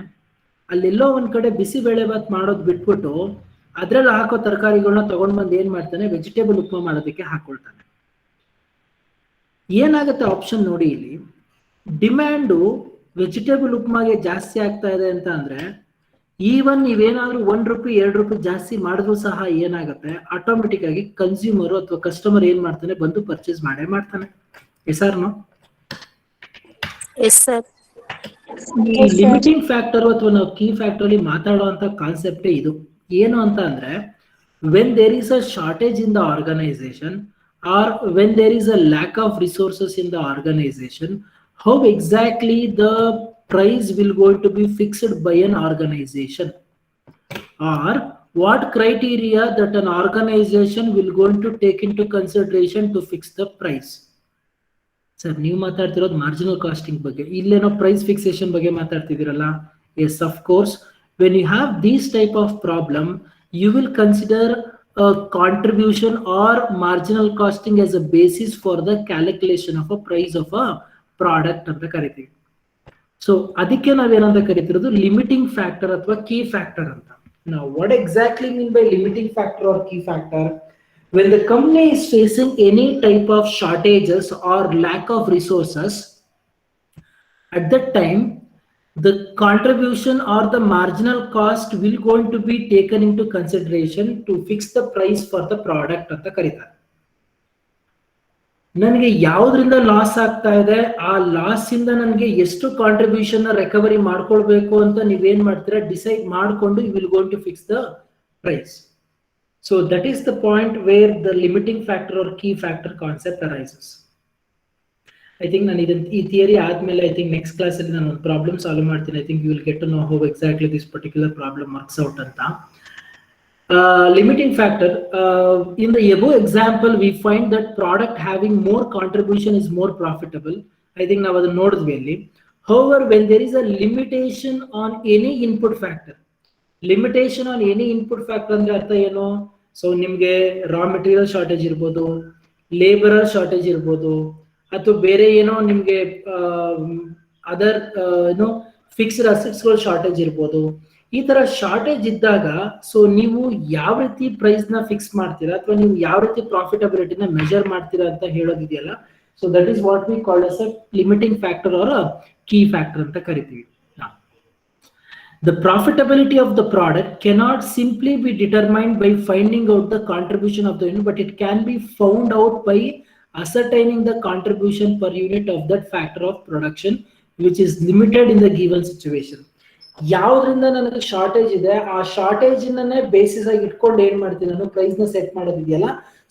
ಅಲ್ಲೆಲ್ಲೋ ಒಂದ್ ಕಡೆ ಬಿಸಿ ಬೇಳೆಭಾತ್ ಮಾಡೋದು ಬಿಟ್ಬಿಟ್ಟು ಅದ್ರಲ್ಲಿ ಹಾಕೋ ತರಕಾರಿಗಳನ್ನ ತಗೊಂಡ್ ಬಂದು ಏನ್ ಮಾಡ್ತಾನೆ, ವೆಜಿಟೇಬಲ್ ಉಪ್ಮಾ ಮಾಡೋದಕ್ಕೆ ಹಾಕೊಳ್ತಾನೆ. ಏನಾಗುತ್ತೆ ಆಪ್ಷನ್ ನೋಡಿ, ಇಲ್ಲಿ ಡಿಮ್ಯಾಂಡು ವೆಜಿಟೇಬಲ್ ಉಪ್ಮಾಗೆ ಜಾಸ್ತಿ ಆಗ್ತಾ ಇದೆ ಅಂತ ಅಂದ್ರೆ ಈವನ್ ನೀವೇನಾದ್ರೂ ₹1 ₹2 ಜಾಸ್ತಿ ಮಾಡಿದ್ರು ಸಹ ಏನಾಗುತ್ತೆ, ಆಟೋಮೆಟಿಕ್ ಆಗಿ ಕನ್ಸ್ಯೂಮರ್ ಅಥವಾ ಕಸ್ಟಮರ್ ಏನ್ ಮಾಡ್ತಾನೆ, ಬಂದು ಪರ್ಚೇಸ್ ಮಾಡೇ ಮಾಡ್ತಾನೆ. Yes or no? Yes sir. ಈ Yes, sir. ಲಿಮಿಟಿಂಗ್ ಫ್ಯಾಕ್ಟರ್ ಅಥವಾ ನಾವು ಕೀ ಫ್ಯಾಕ್ಟರ್ ಅಲ್ಲಿ ಮಾತಾಡುವಂತ ಕಾನ್ಸೆಪ್ಟೇ ಇದು. ಏನು ಅಂತ ಅಂದ್ರೆ, when there is a shortage in the organisation or when there is a lack of resources in the organisation, how exactly the price will going to be fixed by an organization, or what criteria that an organization will going to take into consideration to fix the price. Sir, ನೀವು ಮಾತಾಡ್ತಿರೋದು marginal costing ಬಗ್ಗೆ, ಇಲ್ಲೇನೋ price fixation ಬಗ್ಗೆ ಮಾತಾಡ್ತಿದ್ದೀರಲ್ಲ. Yes, of course, when you have these type of problem, you will consider contribution or marginal costing as a basis for the calculation of a price of a product ಅಂತ ಕರಿತೀವಿ. So ಅದಕ್ಕೆ ನಾವೇನಂತ ಕರಿತಿರೋದು limiting factor ಅಥವಾ key factor ಅಂತ. ನಾವು what exactly mean by limiting factor or key factor? When the company is facing any type of shortages or lack of resources, at that time the contribution or the marginal cost will going to be taken into consideration to fix the price for the product ಅಂತ ಕರೀತಾರೆ. ನನಗೆ ಯಾವುದರಿಂದ loss ಆಗ್ತಾ ಇದೆ, ಆ loss ಇಂದ ನನಗೆ ಎಷ್ಟು ಕಾಂಟ್ರಿಬ್ಯೂಷನ್ ರಿಕವರಿ ಮಾಡ್ಕೊಳ್ಬೇಕು ಅಂತ ನೀವೇನ್ ಮಾಡ್ತೀರಾ, ಡಿಸೈಡ್ ಮಾಡಿಕೊಂಡು you will going to fix the price. So that is the point where the limiting factor or key factor concept arises. I think ನಾನು ಈ ಥಿಯರಿ ಆದ್ಮೇಲೆ I think next class ಅಲ್ಲಿ ನಾನು ಒಂದು ಪ್ರಾಬ್ಲಮ್ ಸಾಲ್ವ್ ಮಾಡ್ತೀನಿ. I think you will get to know how exactly this particular problem works out ಅಂತ. Limiting factor, in the above example we find that product having more contribution is more profitable. I think ನಾವು ಅದನ್ನ ನೋಡಿದ್ವಿ ಅಲ್ಲಿ. However, when there is a limitation on any input factor, limitation on any input factor ಅಂದ್ರೆ ಅರ್ಥ ಏನು? So ನಿಮ್ಗೆ raw material shortage ಇರ್ಬೋದು, labourer shortage ಇರ್ಬೋದು, ಅಥವಾ ಬೇರೆ ಏನೋ ನಿಮ್ಗೆ ಅದರ್ ಏನೋ ಫಿಕ್ಸ್ಡ್ ಅಸೆಟ್ಸ್ಗಳ ಶಾರ್ಟೇಜ್ ಇರ್ಬೋದು. ಈ ತರ ಶಾರ್ಟೇಜ್ ಇದ್ದಾಗ ಸೊ ನೀವು ಯಾವ ರೀತಿ ಪ್ರೈಸ್ ನ ಫಿಕ್ಸ್ ಮಾಡ್ತೀರಾ ಅಥವಾ ನೀವು ಯಾವ ರೀತಿ ಪ್ರಾಫಿಟಬಿಲಿಟಿನ ಮೆಜರ್ ಮಾಡ್ತೀರಾ ಅಂತ ಹೇಳೋದಿದೆಯಲ್ಲ. So that is what we called as a limiting factor or key factor ಅಂತ ಕರಿತೀವಿ. The profitability of the product cannot simply be determined by finding out the contribution of the unit, but it can be found out by ascertaining the contribution per unit of that factor of production which is limited in the given situation. ಯಾವ್ದ್ರಿಂದ ನನಗೆ shortage ಇದೆ, ಆ shortage ಅನ್ನೇ basis ಆಗಿ ಇಟ್ಕೊಂಡು ಏನ್ ಮಾಡ್ತೀನಿ ನಾನು price ನ ಸೆಟ್ ಮಾಡೋದಿದೆಯಲ್ಲ,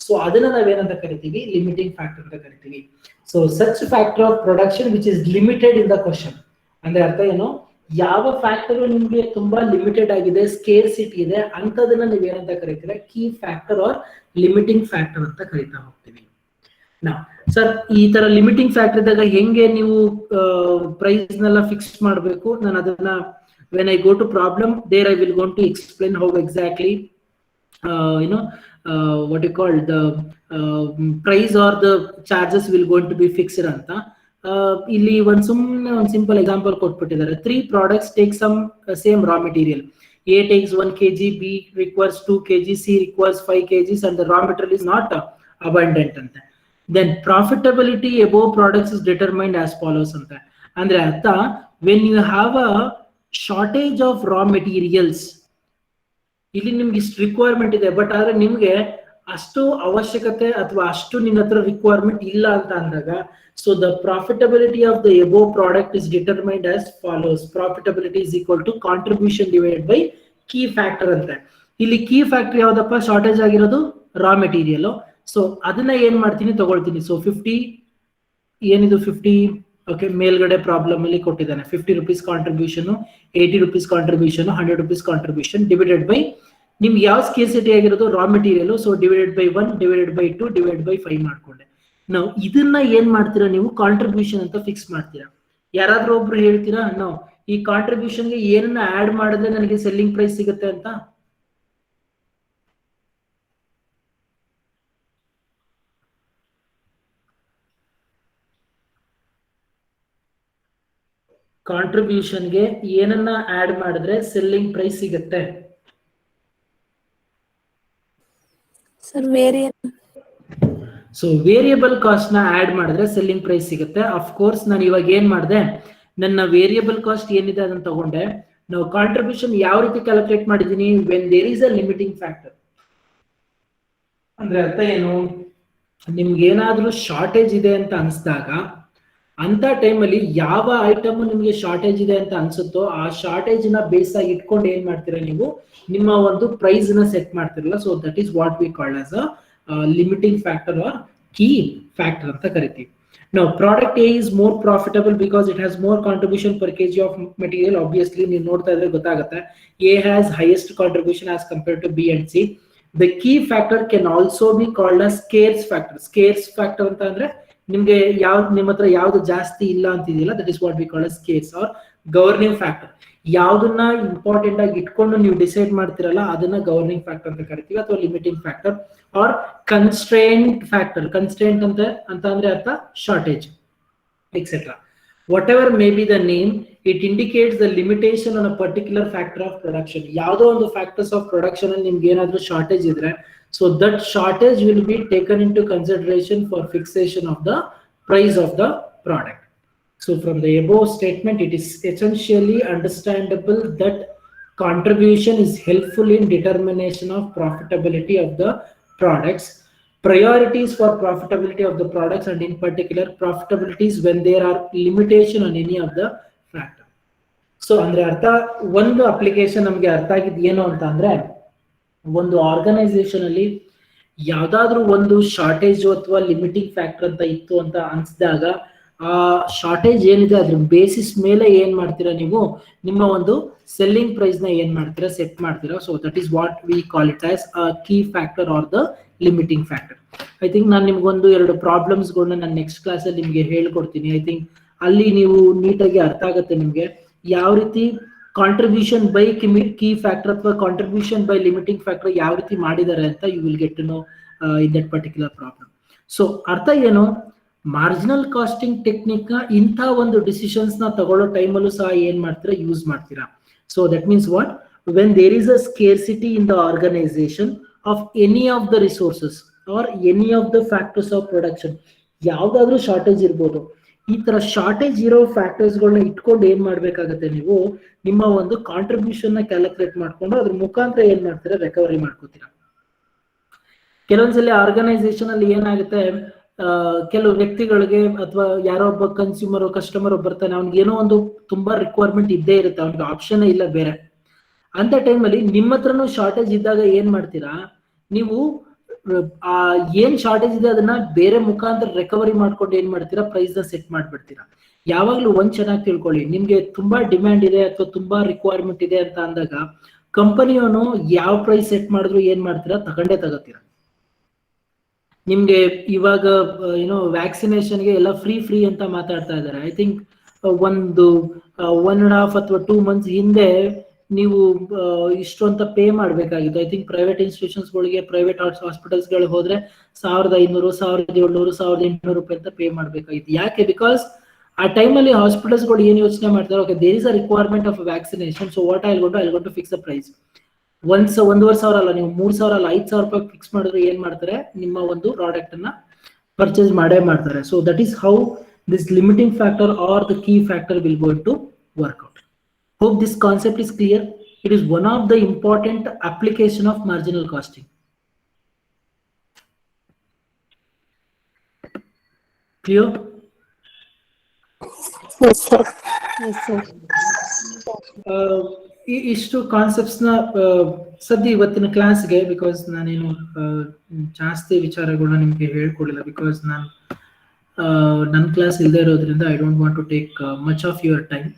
ಸೊ ಅದನ್ನ ನಾವೇನಂತ ಕರಿತೀವಿ, ಲಿಮಿಟಿಂಗ್ ಫ್ಯಾಕ್ಟರ್ ಅಂತ ಕರಿತೀವಿ. So such factor of production which is limited in the question ಅಂದ್ರೆ ಅರ್ಥ ಏನು, ಯಾವ ಫ್ಯಾಕ್ಟರ್ ನಿಮ್ಗೆ ತುಂಬಾ ಲಿಮಿಟೆಡ್ ಆಗಿದೆ, ಸ್ಕೇರ್ಸಿಟಿ ಇದೆ, ಅಂತದನ್ನ ನೀವೇನಂತ ಕರಿತೀರಾ, key factor or limiting factor ಅಂತ ಕರಿತಾ ಹೋಗ್ತೀವಿ. ನಾವು ಸರ್ ಈ ತರ ಲಿಮಿಟಿಂಗ್ ಫ್ಯಾಕ್ಟರ್ ಇದ್ದಾಗ ಹೆಂಗೆ ನೀವು ಪ್ರೈಸ್ ನೆಲ್ಲ ಫಿಕ್ಸ್ ಮಾಡಬೇಕು, ನಾನು ಅದನ್ನ when I go to problem there I will going to explain how exactly what you call the price or the charges will going to be fixed ಅಂತ. ಇಲ್ಲಿ ಒಂದು ಸುಮ್ಮನೆ ಒಂದು simple example ಕೊಟ್ಬಿಟ್ಟಿದ್ದಾರೆ. 3 products take some same raw material. A takes 1 kg, B requires 2 kg, C requires 5 kg and the raw material is not abundant ಅಂತ. Then profitability above products is determined as follows ಅಂತ. ಅಂದ್ರೆ ಅರ್ಥ, when you have a shortage of raw materials, ಇಲ್ಲಿ ನಿಮ್ಗೆ ಇಷ್ಟು requirement ಇದೆ but ಆದ್ರೆ ನಿಮ್ಗೆ ಅಷ್ಟು ಅವಶ್ಯಕತೆ ಅಥವಾ ಅಷ್ಟು ನಿನ್ನ ಹತ್ರ ರಿಕ್ವೈರ್ಮೆಂಟ್ ಇಲ್ಲ ಅಂತ ಅಂದಾಗ, so the profitability of the above product is determined as follows. Profitability is equal to contribution divided by key factor ಅಂತ. ಇಲ್ಲಿ ಕೀ ಫ್ಯಾಕ್ಟರ್ ಯಾವ್ದಪ್ಪ, ಶಾರ್ಟೇಜ್ ಆಗಿರೋದು ರಾ ಮೆಟೀರಿಯಲ್. ಸೊ ಅದನ್ನ ಏನ್ ಮಾಡ್ತೀನಿ, ತಗೊಳ್ತೀನಿ. ಸೊ 50 ಏನಿದು 50 ಓಕೆ, ಮೇಲ್ಗಡೆ ಪ್ರಾಬ್ಲಮ್ ಅಲ್ಲಿ ಕೊಟ್ಟಿದ್ದಾನೆ 50 rupees contribution, 80 rupees contribution, 100 rupees contribution divided by ನಿಮ್ಗೆ ಯಾವ ಸ್ಕೇರ್ಸಿಟಿ ಆಗಿರೋದು raw material. So divided by 1 divided by 2 divide by 5 ಮಾಡ್ಕೊಂಡೆ. ನಾವು ಇದನ್ನ ಏನ್ ಮಾಡ್ತೀರಾ, ನೀವು ಕಾಂಟ್ರಿಬ್ಯೂಷನ್ ಅಂತ ಫಿಕ್ಸ್ ಮಾಡ್ತೀರಾ. ಯಾರಾದ್ರೂ ಒಬ್ರು ಹೇಳ್ತೀರಾ ನಾವು ಈ ಕಾಂಟ್ರಿಬ್ಯೂಷನ್ಗೆ ಏನನ್ನ ಆಡ್ ಮಾಡಿದ್ರೆ ನನಗೆ ಸೆಲ್ಲಿಂಗ್ ಪ್ರೈಸ್ ಸಿಗುತ್ತೆ ಅಂತ? ಕಾಂಟ್ರಿಬ್ಯೂಷನ್ಗೆ ಏನನ್ನ ಆಡ್ ಮಾಡಿದ್ರೆ ಸೆಲ್ಲಿಂಗ್ ಪ್ರೈಸ್ ಸಿಗುತ್ತೆ? Sir variation. So variable cost ನ ಆಡ್ ಮಾಡಿದ್ರೆ ಸೆಲ್ಲಿಂಗ್ ಪ್ರೈಸ್ ಸಿಗುತ್ತೆ. ಅಫ್ಕೋರ್ಸ್ ನಾನು ಇವಾಗ ಏನ್ ಮಾಡಿದೆ, ನನ್ನ ವೇರಿಯಬಲ್ ಕಾಸ್ಟ್ ಏನಿದೆ ಅದನ್ನ ತಗೊಂಡೆ. ನಾವು ಕಾಂಟ್ರಿಬ್ಯೂಷನ್ ಯಾವ ರೀತಿ ಕ್ಯಾಲ್ಕುಲೇಟ್ ಮಾಡಿದೀನಿ, when there is a limiting factor ಅಂದ್ರೆ ಅರ್ಥ ಏನು, ನಿಮ್ಗೆ ಏನಾದ್ರೂ ಶಾರ್ಟೇಜ್ ಇದೆ ಅಂತ ಅನ್ಸ್ದಾಗ ಅಂತ ಟೈಮಲ್ಲಿ ಯಾವ ಐಟಮ್ ನಿಮ್ಗೆ ಶಾರ್ಟೇಜ್ ಇದೆ ಅಂತ ಅನ್ಸುತ್ತೋ ಆ ಶಾರ್ಟೇಜ್ ನ ಬೇಸ್ ಆಗಿ ಇಟ್ಕೊಂಡು ಏನ್ ಮಾಡ್ತೀರಾ ನೀವು ನಿಮ್ಮ ಒಂದು ಪ್ರೈಸ್ ನ ಸೆಟ್ ಮಾಡ್ತಿರಲ್ಲ. So that is what we called as a limiting factor or key factor ಅಂತ ಕರಿತೀವಿ. Now product A is more profitable because it has more contribution per kg of material. Obviously ನೀವು ನೋಡ್ತಾ ಇದ್ರೆ ಗೊತ್ತಾಗುತ್ತೆ, A has highest contribution as compared to B and C. The key factor can also be called as scarce factor. Scarce factor ಅಂತ ಅಂದ್ರೆ ನಿಮ್ಗೆ ನಿಮ್ಮ ಹತ್ರ ಯಾವ್ದು ಜಾಸ್ತಿ ಇಲ್ಲ ಅಂತಿದೆಯಲ್ಲ, that is what we call as scarce or governing factor. ಯಾವ್ದನ್ನ ಇಂಪಾರ್ಟೆಂಟ್ ಆಗಿ ಇಟ್ಕೊಂಡು ನೀವು ಡಿಸೈಡ್ ಮಾಡ್ತಿರಲ್ಲ ಅದನ್ನ ಗವರ್ನಿಂಗ್ ಫ್ಯಾಕ್ಟರ್ ಅಂತ ಕರಿತೀವಿ, ಅಥವಾ limiting factor or constraint factor. Constraint ಅಂತ ಅಂದ್ರೆ ಅರ್ಥ shortage etcetera. Whatever may be the name, it indicates the limitation on a particular factor of production. ಯಾವುದೋ ಒಂದು ಫ್ಯಾಕ್ಟರ್ಸ್ ಆಫ್ ಪ್ರೊಡಕ್ಷನ್ ಅಲ್ಲಿ ನಿಮ್ಗೆ ಏನಾದ್ರೂ ಶಾರ್ಟೇಜ್ ಇದ್ರೆ, so that shortage will be taken into consideration for fixation of the price of the product. So from the above statement, it is essentially understandable that contribution is helpful in determination of profitability of the products. Priorities for profitability of the products, and in particular profitabilities when there are limitation on any of the factor. So ಅಂದ್ರೆ ಅರ್ಥ, ಒಂದು application ನಮ್ಗೆ ಅರ್ಥ ಆಗಿದ್ದು ಏನು ಅಂತ ಅಂದ್ರೆ, ಒಂದು ಆರ್ಗನೈಸೇಷನ್ ಅಲ್ಲಿ ಯಾವ್ದಾದ್ರು ಒಂದು ಶಾರ್ಟೇಜ್ ಅಥವಾ ಲಿಮಿಟಿಂಗ್ ಫ್ಯಾಕ್ಟರ್ ಅಂತ ಇತ್ತು ಅಂತ ಅನ್ಸಿದಾಗ ಆ ಶಾರ್ಟೇಜ್ ಏನಿದೆ ಅದ್ರ ಬೇಸಿಸ್ ಮೇಲೆ ಏನ್ ಮಾಡ್ತೀರಾ ನೀವು ನಿಮ್ಮ ಒಂದು ಸೆಲ್ಲಿಂಗ್ ಪ್ರೈಸ್ ನ ಏನ್ ಮಾಡ್ತೀರಾ ಸೆಟ್ ಮಾಡ್ತೀರಾ. So that is what we call it as a key factor or the limiting factor. I think ನಾನು ನಿಮ್ಗೊಂದು 2 ಪ್ರಾಬ್ಲಮ್ಸ್ಗಳನ್ನ ನಾನು ನೆಕ್ಸ್ಟ್ ಕ್ಲಾಸ್ ಅಲ್ಲಿ ನಿಮ್ಗೆ ಹೇಳ್ಕೊಡ್ತೀನಿ. ಐ ಥಿಂಕ್ ಅಲ್ಲಿ ನೀವು ನೀಟಾಗಿ ಅರ್ಥ ಆಗುತ್ತೆ ನಿಮ್ಗೆ ಯಾವ ರೀತಿ ಕಾಂಟ್ರಿಬ್ಯೂಷನ್ ಬೈ ಕೀ ಫ್ಯಾಕ್ಟರ್ ಅಥವಾ ಕಾಂಟ್ರಿಬ್ಯೂಷನ್ ಬೈ ಲಿಮಿಟಿಂಗ್ ಫ್ಯಾಕ್ಟರ್ ಯಾವ ರೀತಿ ಮಾಡಿದ್ದಾರೆ ಅಂತ you will get to know in that particular problem. So ಅರ್ಥ ಏನು, ಮಾರ್ಜಿನಲ್ ಕಾಸ್ಟಿಂಗ್ ಟೆಕ್ನಿಕ್ ನ ಇಂಥ ಒಂದು ಡಿಸಿಷನ್ಸ್ ನ ತಗೊಳ್ಳೋ ಟೈಮಲ್ಲೂ ಸಹ ಏನ್ ಮಾಡ್ತೀರಾ ಯೂಸ್ ಮಾಡ್ತೀರಾ. So that means what, when there is a scarcity in the organisation of any of the resources or any of the factors of production, ಯಾವ್ದಾದ್ರೂ ಶಾರ್ಟೇಜ್ ಇರ್ಬೋದು, ಈ ತರ ಶಾರ್ಟೇಜ್ ಇರೋ ಫ್ಯಾಕ್ಟರ್ಸ್ ಗಳನ್ನ ಇಟ್ಕೊಂಡು ಏನ್ ಮಾಡ್ಬೇಕಾಗತ್ತೆ ನೀವು ನಿಮ್ಮ ಒಂದು ಕಾಂಟ್ರಿಬ್ಯೂಷನ್ ನ ಕ್ಯಾಲ್ಕುಲೇಟ್ ಮಾಡ್ಕೊಂಡು ಅದ್ರ ಮುಖಾಂತರ ಏನ್ ಮಾಡ್ತೀರಾ ರಿಕವರಿ ಮಾಡ್ಕೋತೀರಾ. ಕೆಲವೊಂದ್ಸಲಿ ಆರ್ಗನೈಸೇಷನ್ ಅಲ್ಲಿ ಏನಾಗುತ್ತೆ, ಕೆಲವು ವ್ಯಕ್ತಿಗಳಿಗೆ ಅಥವಾ ಯಾರೋ ಒಬ್ಬ ಕನ್ಸ್ಯೂಮರ್ ಕಸ್ಟಮರ್ ಬರ್ತಾನೆ, ಅವ್ನಿಗೆ ಏನೋ ಒಂದು ತುಂಬಾ ರಿಕ್ವೈರ್ಮೆಂಟ್ ಇದ್ದೇ ಇರುತ್ತೆ, ಅವ್ನಿಗೆ ಆಪ್ಷನ್ ಇಲ್ಲ ಬೇರೆ. ಅಂತ ಟೈಮಲ್ಲಿ ನಿಮ್ಮ ಹತ್ರನೂ ಶಾರ್ಟೇಜ್ ಇದ್ದಾಗ ಏನ್ ಮಾಡ್ತೀರಾ ನೀವು, ಏನ್ ಶಾರ್ಟೇಜ್ ಇದೆ ಅದನ್ನ ಬೇರೆ ಮುಖಾಂತರ ರಿಕವರಿ ಮಾಡ್ಕೊಂಡು ಏನ್ ಮಾಡ್ತೀರಾ ಪ್ರೈಸ್ ನ ಸೆಟ್ ಮಾಡ್ಬಿಡ್ತೀರಾ. ಯಾವಾಗ್ಲೂ ಒಂದ್ ಚೆನ್ನಾಗಿ ತಿಳ್ಕೊಳ್ಳಿ, ನಿಮ್ಗೆ ತುಂಬಾ ಡಿಮ್ಯಾಂಡ್ ಇದೆ ಅಥವಾ ತುಂಬಾ ರಿಕ್ವೈರ್ಮೆಂಟ್ ಇದೆ ಅಂತ ಅಂದಾಗ ಕಂಪನಿಯವನು ಯಾವ ಪ್ರೈಸ್ ಸೆಟ್ ಮಾಡಿದ್ರು ಏನ್ ಮಾಡ್ತೀರಾ ತಗೊಂಡೇ ತಗೋತೀರಾ. ನಿಮ್ಗೆ ಇವಾಗ ಏನೋ ವ್ಯಾಕ್ಸಿನೇಷನ್ಗೆ ಎಲ್ಲ ಫ್ರೀ ಅಂತ ಮಾತಾಡ್ತಾ ಇದ್ದಾರೆ. ಐ ಥಿಂಕ್ ಒಂದು 1.5 ಅಥವಾ 2 months ಹಿಂದೆ ನೀವು ಇಷ್ಟು ಅಂತ ಪೇ ಮಾಡ್ಬೇಕಾಗಿತ್ತು. ಐ ಥಿಂಕ್ ಪ್ರೈವೇಟ್ ಇನ್ಸ್ಟಿಟ್ಯೂಷನ್ಸ್ ಗಳಿಗೆ, ಪ್ರೈವೇಟ್ ಹಾಸ್ಪಿಟಲ್ಸ್ ಗಳಿಗೆ ಹೋದ್ರೆ 1500, 1700, 1800 ರೂಪಾಯಿ ಅಂತ ಪೇ ಮಾಡ್ಬೇಕಾಗಿತ್ತು. ಯಾಕೆ? ಬಿಕಾಸ್ ಆ ಟೈಮಲ್ಲಿ ಹಾಸ್ಪಿಟಲ್ಸ್ ಗಳು ಏನ್ ಯೋಚನೆ ಮಾಡ್ತಾರೆ, okay there is a requirement of vaccination, so what I got to fix a price. 1,500 ಅಲ್ಲ, ನೀವು 3,000 ಅಲ್ಲ, 5,000 ರೂಪಾಯಿ ಫಿಕ್ಸ್ ಮಾಡಿದ್ರೆ ಏನ್ ಮಾಡ್ತಾರೆ, ನಿಮ್ಮ ಒಂದು ಪ್ರಾಡಕ್ಟ್ ಅನ್ನ ಪರ್ಚೇಸ್ ಮಾಡೇ ಮಾಡ್ತಾರೆ. So that is how this limiting factor or the key factor will going to work out. Hope this concept is clear. It is one of the important application of marginal costing. Clear? Yes, sir. Yes, sir. ಇಷ್ಟು concepts ನ ಸದ್ಯ ಇವತ್ತಿನ ಕ್ಲಾಸ್ಗೆ, because ನಾನೇನು ಜಾಸ್ತಿ ವಿಚಾರಗಳನ್ನ ನಿಮ್ಗೆ ಹೇಳ್ಕೊಡಿಲ್ಲ, because ನನ್ನ ಕ್ಲಾಸ್ ಇಲ್ಲದೆ ಇರೋದ್ರಿಂದ I don't want to take much of your time.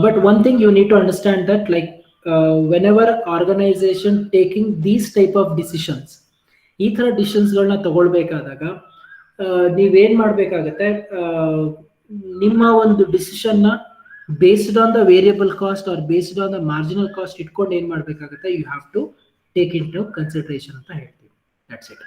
But one thing you need to understand that whenever organization taking these type of decisions, ಈ ತರ ಡಿಸಿಷನ್ಸ್ ಗಳನ್ನ ತಗೊಳ್ಬೇಕಾದಾಗ ನೀವೇನ್ ಮಾಡ್ಬೇಕಾಗತ್ತೆ, ನಿಮ್ಮ ಒಂದು ಡಿಸಿಷನ್ ನ based on the variable cost or based on the marginal cost ಇಟ್ಕೊಂಡು ಏನ್ ಮಾಡ್ಬೇಕಾಗತ್ತೆ, you have to take into consideration ಅಂತ ಹೇಳ್ತೀವಿ. That's it.